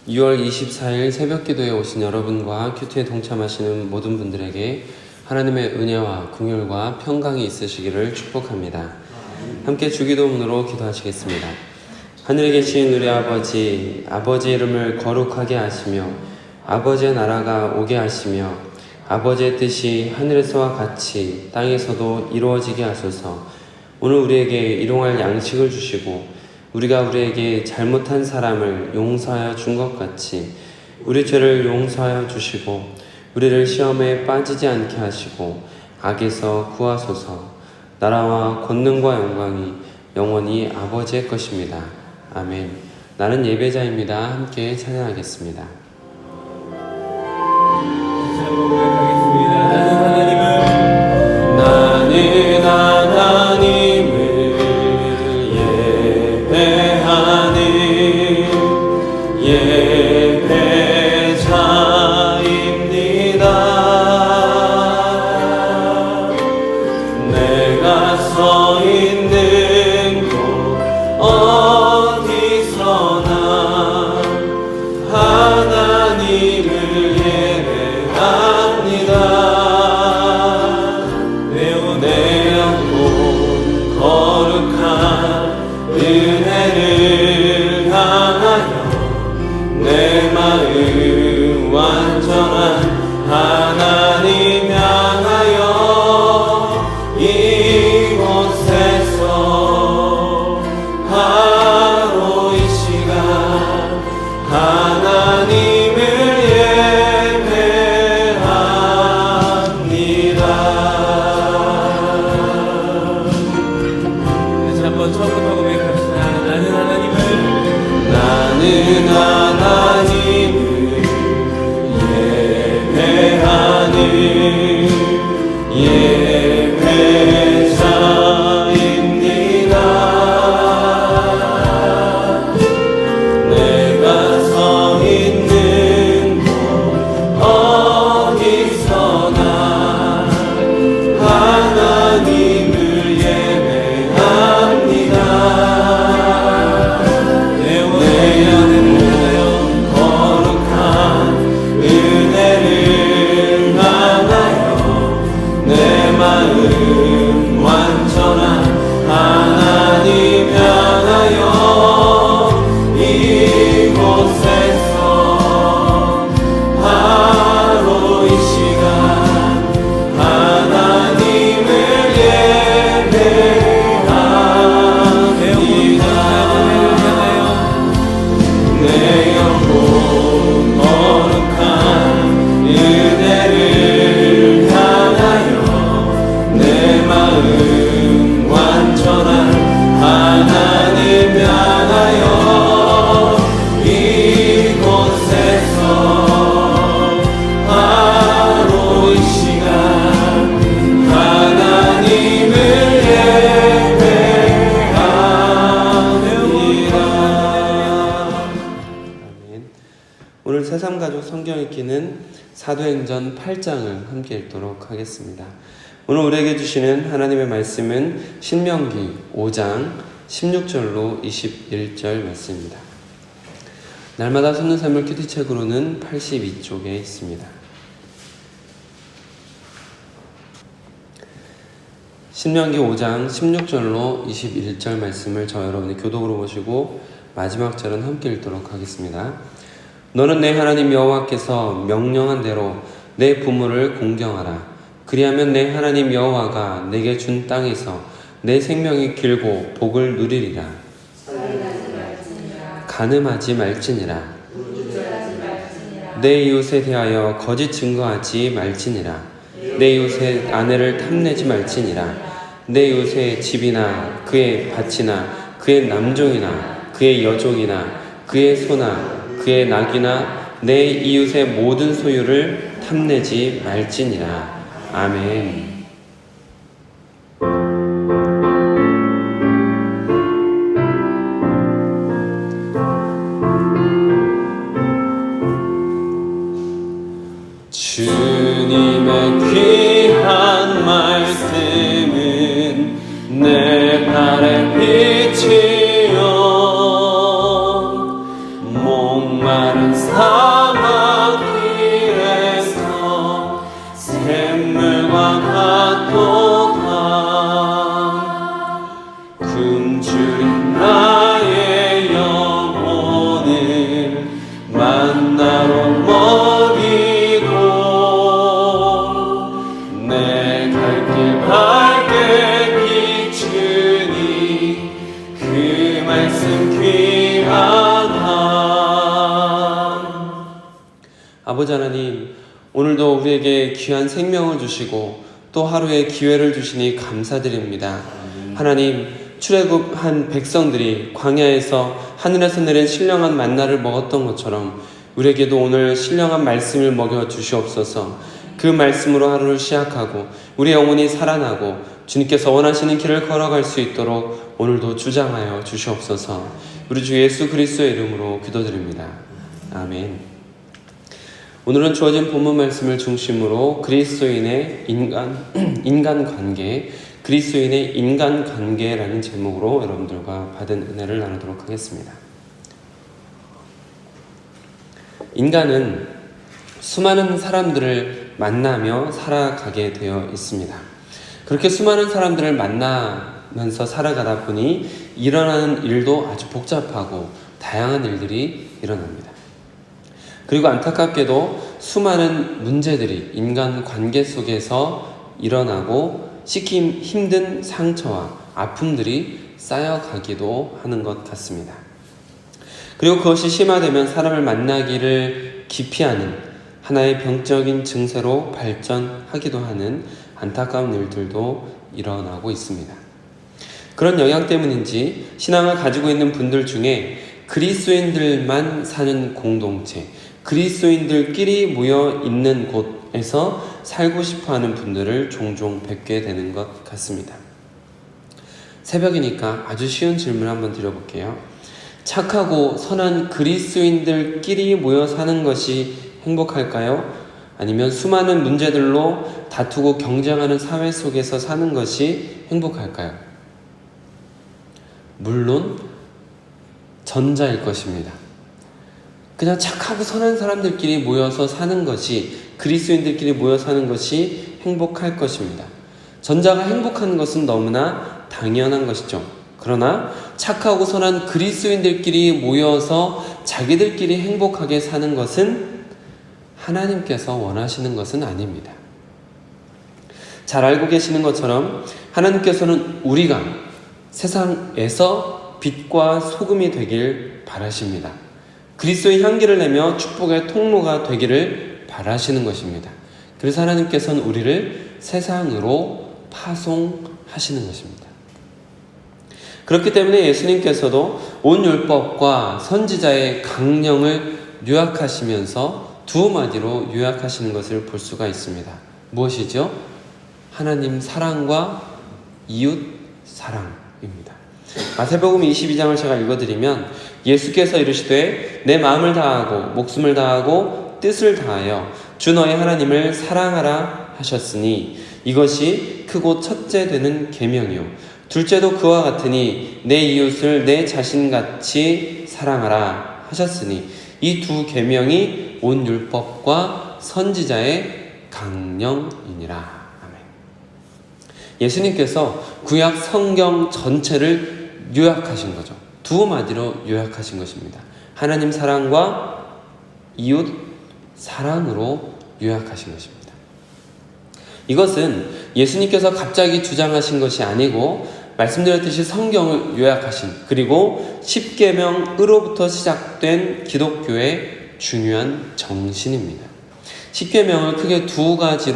6월 24일 새벽기도에 오신 여러분과 큐티에 동참하시는 모든 분들에게 하나님의 은혜와 긍휼과 평강이 있으시기를 축복합니다. 함께 주기도문으로 기도하시겠습니다. 하늘에 계신 우리 아버지, 아버지의 이름을 거룩하게 하시며 아버지의 나라가 오게 하시며 아버지의 뜻이 하늘에서와 같이 땅에서도 이루어지게 하소서. 오늘 우리에게 일용할 양식을 주시고 우리가 우리에게 잘못한 사람을 용서하여 준 것 같이 우리 죄를 용서하여 주시고 우리를 시험에 빠지지 않게 하시고 악에서 구하소서. 나라와 권능과 영광이 영원히 아버지의 것입니다. 아멘. 나는 예배자입니다. 함께 찬양하겠습니다. 나는 하나님을 예배자입니다. 내가 서 있는 곳 어디서나 하나님을 예배합니다. 내 영혼 거룩한 은혜를 향하여 내 마음 완전한 하나님 향하여 이곳에서 바로 이 시간 하나님을 예배합니다. 다시 한번 처음부터 고백합시다. 나는 하나님을 예배하는 예배자입니다. 내가 서 있는 곳 어디서나 하나님을 예배합니다. 내 영혼 거룩한 은혜를 향하여 내 마음 완전한 하나님 향하여 이곳에서 바로 이 시간 하나님을 예배합니다. 내 영혼 거룩한 은혜를 향하여 내 마음 완전한 하나님 향하여 이곳에서 바로 이 시간 하나님을 예배합니다. 오늘 새삼가족 성경 읽기는 사도행전 8장을 함께 읽도록 하겠습니다. 오늘 우리에게 주시는 하나님의 말씀은 신명기 5장 16절로 21절 말씀입니다. 날마다 숨는 삶을 큐티책으로는 82쪽에 있습니다. 신명기 5장 16절로 21절 말씀을 저 여러분이 교독으로 보시고 마지막 절은 함께 읽도록 하겠습니다. 너는 내 하나님 여호와께서 명령한 대로 내 부모를 공경하라. 그리하면 내 하나님 여호와가 내게 준 땅에서 내 생명이 길고 복을 누리리라. 간음하지 말지니라. 내 이웃에 대하여 거짓 증거하지 말지니라. 내 이웃의 아내를 탐내지 말지니라. 내 이웃의 집이나 그의 밭이나 그의 남종이나 그의 여종이나 그의 소나 그의 낙이나 내 이웃의 모든 소유를 탐내지 말지니라. 아멘. 주님의 귀한 말씀은 내 발의 빛이요 목마른 사막길에서 샘물과 같도다. 굶주린 나의 영혼을 만나러 먹이고 내 갈 길 밝게 비추니 그 말씀 귀하다. 아버지 하나님, 오늘도 우리에게 귀한 생명을 주시고 또 하루의 기회를 주시니 감사드립니다. 하나님, 출애굽한 백성들이 광야에서 하늘에서 내린 신령한 만나를 먹었던 것처럼 우리에게도 오늘 신령한 말씀을 먹여 주시옵소서. 그 말씀으로 하루를 시작하고 우리 영혼이 살아나고 주님께서 원하시는 길을 걸어갈 수 있도록 오늘도 주장하여 주시옵소서. 우리 주 예수 그리스도의 이름으로 기도드립니다. 아멘. 오늘은 주어진 본문 말씀을 중심으로 그리스도인의 인간관계, 그리스도인의 인간관계라는 제목으로 여러분들과 받은 은혜를 나누도록 하겠습니다. 인간은 수많은 사람들을 만나며 살아가게 되어 있습니다. 그렇게 수많은 사람들을 만나면서 살아가다 보니 일어나는 일도 아주 복잡하고 다양한 일들이 일어납니다. 그리고 안타깝게도 수많은 문제들이 인간관계 속에서 일어나고 씻기 힘든 상처와 아픔들이 쌓여가기도 하는 것 같습니다. 그리고 그것이 심화되면 사람을 만나기를 기피하는 하나의 병적인 증세로 발전하기도 하는 안타까운 일들도 일어나고 있습니다. 그런 영향 때문인지 신앙을 가지고 있는 분들 중에 그리스도인들만 사는 공동체, 그리스도인들끼리 모여 있는 곳에서 살고 싶어하는 분들을 종종 뵙게 되는 것 같습니다. 새벽이니까 아주 쉬운 질문을 한번 드려볼게요. 착하고 선한 그리스도인들끼리 모여 사는 것이 행복할까요? 아니면 수많은 문제들로 다투고 경쟁하는 사회 속에서 사는 것이 행복할까요? 물론 전자일 것입니다. 그냥 착하고 선한 사람들끼리 모여서 사는 것이, 그리스도인들끼리 모여 사는 것이 행복할 것입니다. 전자가 행복한 것은 너무나 당연한 것이죠. 그러나 착하고 선한 그리스도인들끼리 모여서 자기들끼리 행복하게 사는 것은 하나님께서 원하시는 것은 아닙니다. 잘 알고 계시는 것처럼 하나님께서는 우리가 세상에서 빛과 소금이 되길 바라십니다. 그리스도의 향기를 내며 축복의 통로가 되기를 바라시는 것입니다. 그래서 하나님께서는 우리를 세상으로 파송하시는 것입니다. 그렇기 때문에 예수님께서도 온 율법과 선지자의 강령을 요약하시면서 두 마디로 요약하시는 것을 볼 수가 있습니다. 무엇이죠? 하나님 사랑과 이웃 사랑입니다. 마태복음 22장을 제가 읽어드리면 예수께서 이르시되 내 마음을 다하고 목숨을 다하고 뜻을 다하여 주 너의 하나님을 사랑하라 하셨으니 이것이 크고 첫째 되는 계명이요 둘째도 그와 같으니 내 이웃을 내 자신같이 사랑하라 하셨으니 이 두 계명이 온 율법과 선지자의 강령이니라. 아멘. 예수님께서 구약 성경 전체를 요약하신 거죠. 두 마디로 요약하신 것입니다. 하나님 사랑과 이웃 사랑으로 요약하신 것입니다. 이것은 예수님께서 갑자기 주장하신 것이 아니고 말씀드렸듯이 성경을 요약하신, 그리고 십계명으로부터 시작된 기독교의 중요한 정신입니다. 십계명을 크게 두 가지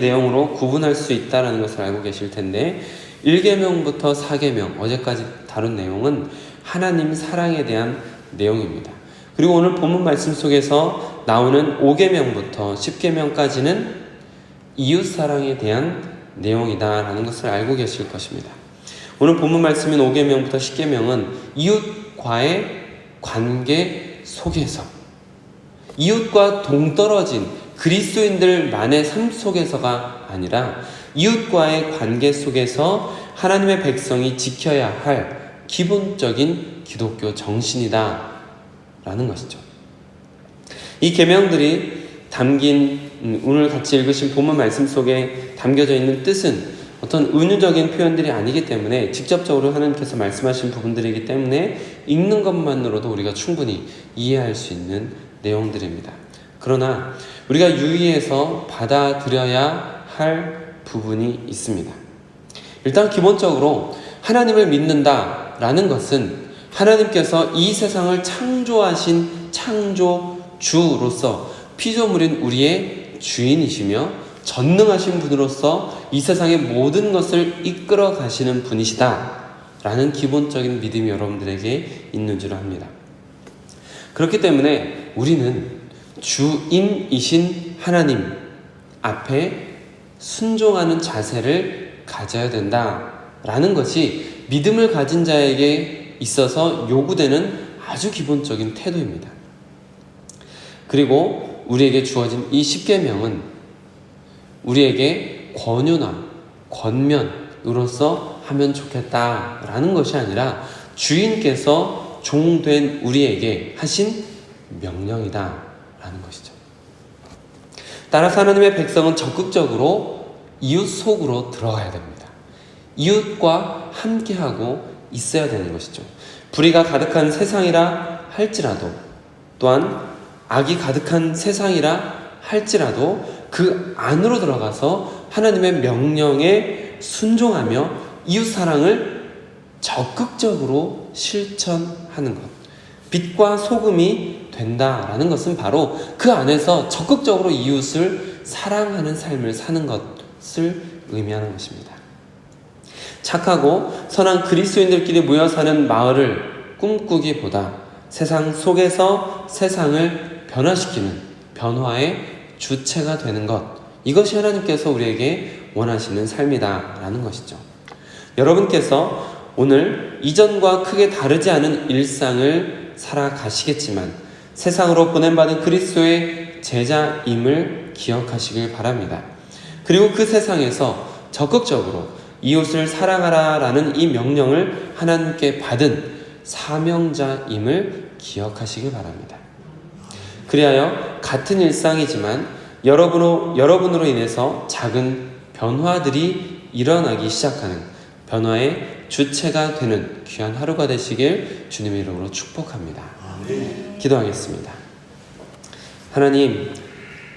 내용으로 구분할 수 있다는 것을 알고 계실 텐데 1계명부터 4계명, 어제까지 다룬 내용은 하나님 사랑에 대한 내용입니다. 그리고 오늘 본문 말씀 속에서 나오는 5계명부터 10계명까지는 이웃 사랑에 대한 내용이다라는 것을 알고 계실 것입니다. 오늘 본문 말씀인 5계명부터 10계명은 이웃과의 관계 속에서, 이웃과 동떨어진 그리스도인들만의 삶 속에서가 아니라 이웃과의 관계 속에서 하나님의 백성이 지켜야 할 기본적인 기독교 정신이다 라는 것이죠. 이 계명들이 담긴 오늘 같이 읽으신 본문 말씀 속에 담겨져 있는 뜻은 어떤 은유적인 표현들이 아니기 때문에 직접적으로 하나님께서 말씀하신 부분들이기 때문에 읽는 것만으로도 우리가 충분히 이해할 수 있는 내용들입니다. 그러나 우리가 유의해서 받아들여야 할 부분이 있습니다. 일단 기본적으로 하나님을 믿는다라는 것은 하나님께서 이 세상을 창조하신 창조주로서 피조물인 우리의 주인이시며 전능하신 분으로서 이 세상의 모든 것을 이끌어 가시는 분이시다 라는 기본적인 믿음이 여러분들에게 있는 줄 압니다. 그렇기 때문에 우리는 주인이신 하나님 앞에 순종하는 자세를 가져야 된다라는 것이 믿음을 가진 자에게 있어서 요구되는 아주 기본적인 태도입니다. 그리고 우리에게 주어진 이 십계명은 우리에게 권유나 권면으로서 하면 좋겠다라는 것이 아니라 주인께서 종된 우리에게 하신 명령이다라는 것이죠. 따라서 하나님의 백성은 적극적으로 이웃 속으로 들어가야 됩니다. 이웃과 함께하고 있어야 되는 것이죠. 불의가 가득한 세상이라 할지라도, 또한 악이 가득한 세상이라 할지라도 그 안으로 들어가서 하나님의 명령에 순종하며 이웃 사랑을 적극적으로 실천하는 것, 빛과 소금이 된다라는 것은 바로 그 안에서 적극적으로 이웃을 사랑하는 삶을 사는 것을 의미하는 것입니다. 착하고 선한 그리스도인들끼리 모여 사는 마을을 꿈꾸기보다 세상 속에서 세상을 변화시키는 변화의 주체가 되는 것, 이것이 하나님께서 우리에게 원하시는 삶이다라는 것이죠. 여러분께서 오늘 이전과 크게 다르지 않은 일상을 살아가시겠지만 세상으로 보냄받은 그리스도의 제자임을 기억하시길 바랍니다. 그리고 그 세상에서 적극적으로 이웃을 사랑하라라는 이 명령을 하나님께 받은 사명자임을 기억하시길 바랍니다. 그리하여 같은 일상이지만 여러분으로 인해서 작은 변화들이 일어나기 시작하는 변화의 주체가 되는 귀한 하루가 되시길 주님의 이름으로 축복합니다. 기도하겠습니다. 하나님,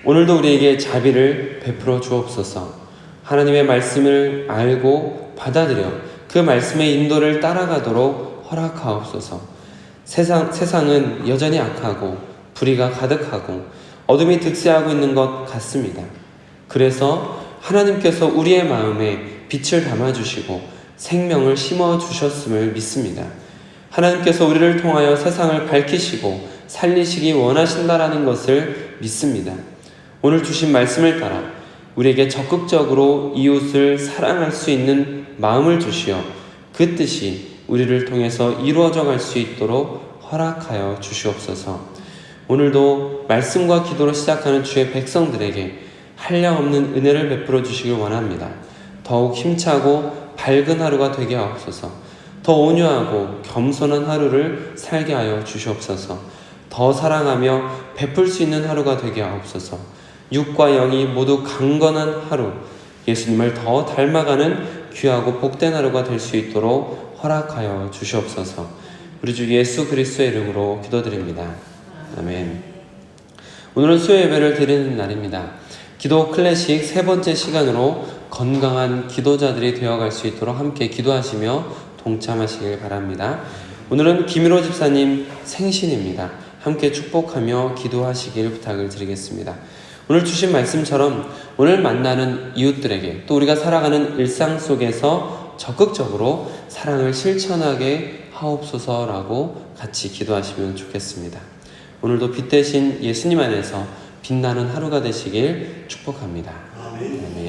오늘도 우리에게 자비를 베풀어 주옵소서. 하나님의 말씀을 알고 받아들여 그 말씀의 인도를 따라가도록 허락하옵소서. 세상은 여전히 악하고 불의가 가득하고 어둠이 득세하고 있는 것 같습니다. 그래서 하나님께서 우리의 마음에 빛을 담아주시고 생명을 심어주셨음을 믿습니다. 하나님께서 우리를 통하여 세상을 밝히시고 살리시기 원하신다라는 것을 믿습니다. 오늘 주신 말씀을 따라 우리에게 적극적으로 이웃을 사랑할 수 있는 마음을 주시어 그 뜻이 우리를 통해서 이루어져 갈 수 있도록 허락하여 주시옵소서. 오늘도 말씀과 기도로 시작하는 주의 백성들에게 한량없는 은혜를 베풀어 주시길 원합니다. 더욱 힘차고 밝은 하루가 되게 하옵소서. 더 온유하고 겸손한 하루를 살게 하여 주시옵소서. 더 사랑하며 베풀 수 있는 하루가 되게 하옵소서. 육과 영이 모두 강건한 하루, 예수님을 더 닮아가는 귀하고 복된 하루가 될 수 있도록 허락하여 주시옵소서. 우리 주 예수 그리스도의 이름으로 기도드립니다. 아멘. 오늘은 수요 예배를 드리는 날입니다. 기도 클래식 세 번째 시간으로 건강한 기도자들이 되어갈 수 있도록 함께 기도하시며 동참하시길 바랍니다. 오늘은 김일호 집사님 생신입니다. 함께 축복하며 기도하시길 부탁을 드리겠습니다. 오늘 주신 말씀처럼 오늘 만나는 이웃들에게 또 우리가 살아가는 일상 속에서 적극적으로 사랑을 실천하게 하옵소서라고 같이 기도하시면 좋겠습니다. 오늘도 빛 대신 예수님 안에서 빛나는 하루가 되시길 축복합니다. 아멘.